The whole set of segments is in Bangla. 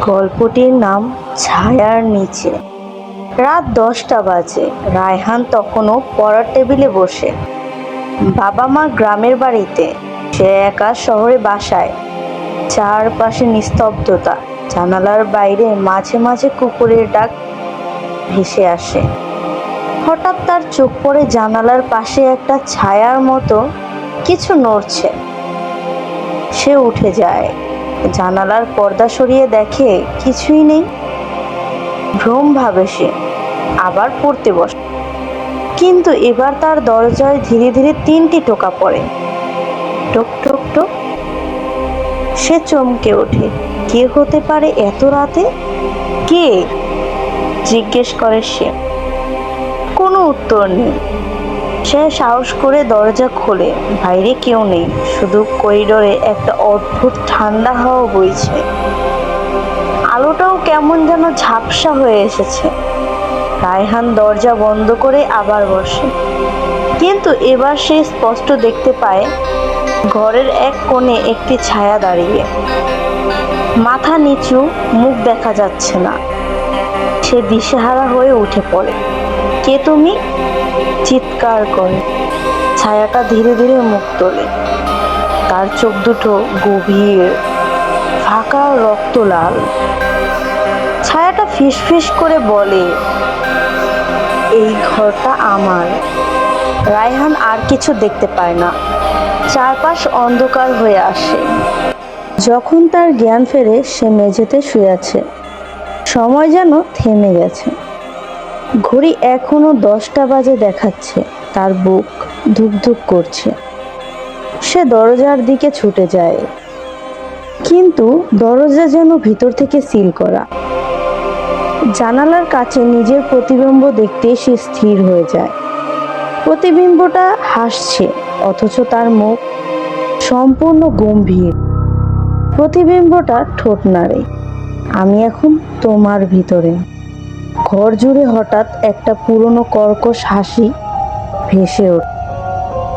গল্পটির নাম ছায়ার নিচে। রাত 10টা বাজে। রায়হান তখনও পড়ার টেবিলে বসে। বাবা মা গ্রামের বাড়িতে, সে একা শহরে বাসায়। চারপাশে নিস্তব্ধতা। জানালার বাইরে মাঝে মাঝে কুকুরের ডাক ভেসে আসে। হঠাৎ তার চোখ পড়ে জানালার পাশে একটা ছায়ার মতো কিছু নড়ছে। সে উঠে যায়। জানালার পর্দা সরিয়ে দেখে কিছুই নেই। ভ্রম ভাবে সে, আবার পড়তে বসে। কিন্তু এবার তার দরজায় ধীরে ধীরে 3টি টোকা পড়ে। টোক টোক টোক। সে চমকে ওঠে। কে হতে পারে এত রাতে? কে? জিজ্ঞেস করে সে। কোনো উত্তর নেই। সে সাহস করে দরজা খোলে। বাইরে কেউ নেই, শুধু করিডোরে একটা অদ্ভুত ঠান্ডা হাওয়া বইছে। আলোটাও কেমন যেন ঝাপসা হয়ে এসেছে। রায়হান দরজা বন্ধ করে আবার বসে। কিন্তু এবার সে স্পষ্ট দেখতে পায় ঘরের এক কোণে একটি ছায়া দাঁড়িয়ে। মাথা নিচু, মুখ দেখা যাচ্ছে না। সে দিশেহারা হয়ে উঠে পড়ে। কে তুমি? চিৎকার করে। ছায়াটা ধীরে ধীরে মুখ তোলে। তার চোখ দুটো গভীর, ফাঁকা, রক্ত লাল। ছায়াটা ফিসফিস করে বলে, এই ঘরটা আমার। রায়হান আর কিছু দেখতে পায় না। চারপাশ অন্ধকার হয়ে আসে। যখন তার জ্ঞান ফেরে, সে মেঝেতে শুয়ে আছে। সময় যেন থেমে গেছে। ঘড়ি এখনো 10টা বাজে দেখাচ্ছে। তার বুক ধুকধুক করছে। সে দরজার দিকে ছুটে যায়, কিন্তু দরজা যেন ভিতর থেকে সিল করা। জানালার কাছে নিজের প্রতিবিম্ব দেখতে সে স্থির হয়ে যায়। প্রতিবিম্বটা হাসছে, অথচ তার মুখ সম্পূর্ণ গম্ভীর। প্রতিবিম্বটা ঠোঁট নাড়ে, আমি এখন তোমার ভিতরে। ঘর জুড়ে হঠাৎ একটা পুরনো কর্কশ হাসি ভেসে ওঠে।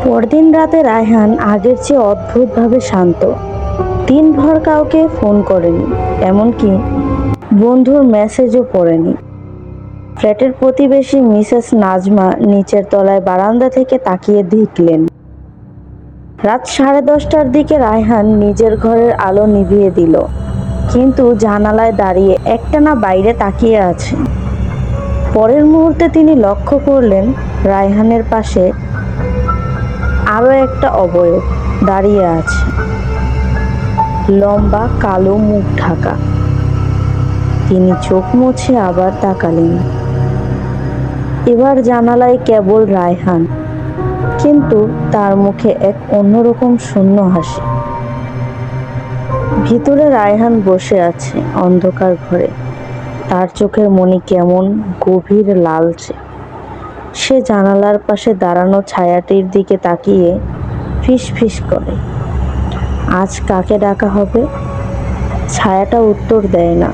পরদিন রাতে রায়হান আগের চেয়ে অদ্ভুতভাবে শান্ত। দিনভর কাউকে ফোন করেনি, এমনকি বন্ধুর মেসেজও পড়েনি। ফ্ল্যাটের প্রতিবেশী মিসেস নাজমা নিচের তলায় বারান্দা থেকে তাকিয়ে দেখলেন। রাত 10:30টার দিকে রায়হান নিজের ঘরের আলো নিভিয়ে দিল, কিন্তু জানালায় দাঁড়িয়ে একটানা বাইরে তাকিয়ে আছে। পরের মুহূর্তে তিনি লক্ষ্য করলেন রায়হানের পাশে আরো একটা অবয়ব দাঁড়িয়ে আছে। লম্বা, কালো, মুখ ঢাকা। তিনি চোখ মুছে আবার তাকালেন। এবার জানালায় কেবল রায়হান, কিন্তু তার মুখে এক অন্যরকম শূন্য হাসি। ভিতরে রায়হান বসে আছে অন্ধকার ঘরে। তার চোখের মনি কেমন গভীর লালচে। সে জানালার পাশে দাঁড়ানো ছায়াটির দিকে তাকিয়ে ফিসফিস করে, আজ কাকে ডাকা হবে? ছায়াটা উত্তর দেয় না,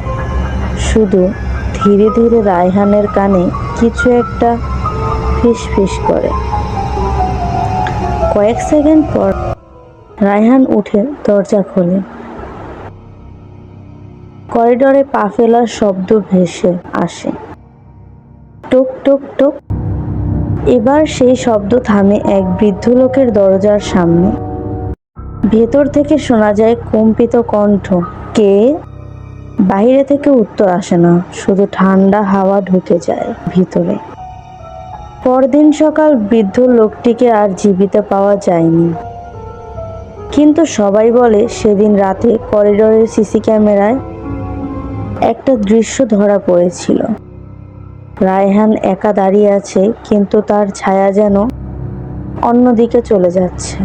শুধু ধীরে ধীরে রায়হানের কানে কিছু একটা ফিসফিস করে। কয়েক সেকেন্ড পর রায়হান উঠে দরজা খোলে। করিডোরে পা ফেলার শব্দ ভেসে আসে। টুক টুক টুক। এবার সেই শব্দ থামে এক বৃদ্ধ লোকের দরজার সামনে। ভেতর থেকে শোনা যায় কম্পিত কণ্ঠ, কে? বাইরে থেকে উত্তর আসে না, শুধু ঠান্ডা হাওয়া ঢুকে যায় ভিতরে। পরদিন সকাল বৃদ্ধ লোকটিকে আর জীবিত পাওয়া যায়নি, কিন্তু সবাই বলে সেদিন রাতে করিডোরের সিসি ক্যামেরায় একটা দৃশ্য ধরা পড়েছিল। রায়হান একা দাঁড়িয়ে আছে, কিন্তু তার ছায়া যেন অন্যদিকে চলে যাচ্ছে।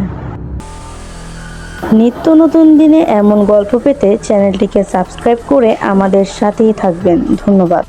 নিত্য নতুন দিনে এমন গল্প পেতে চ্যানেলটিকে সাবস্ক্রাইব করে আমাদের সাথেই থাকবেন। ধন্যবাদ।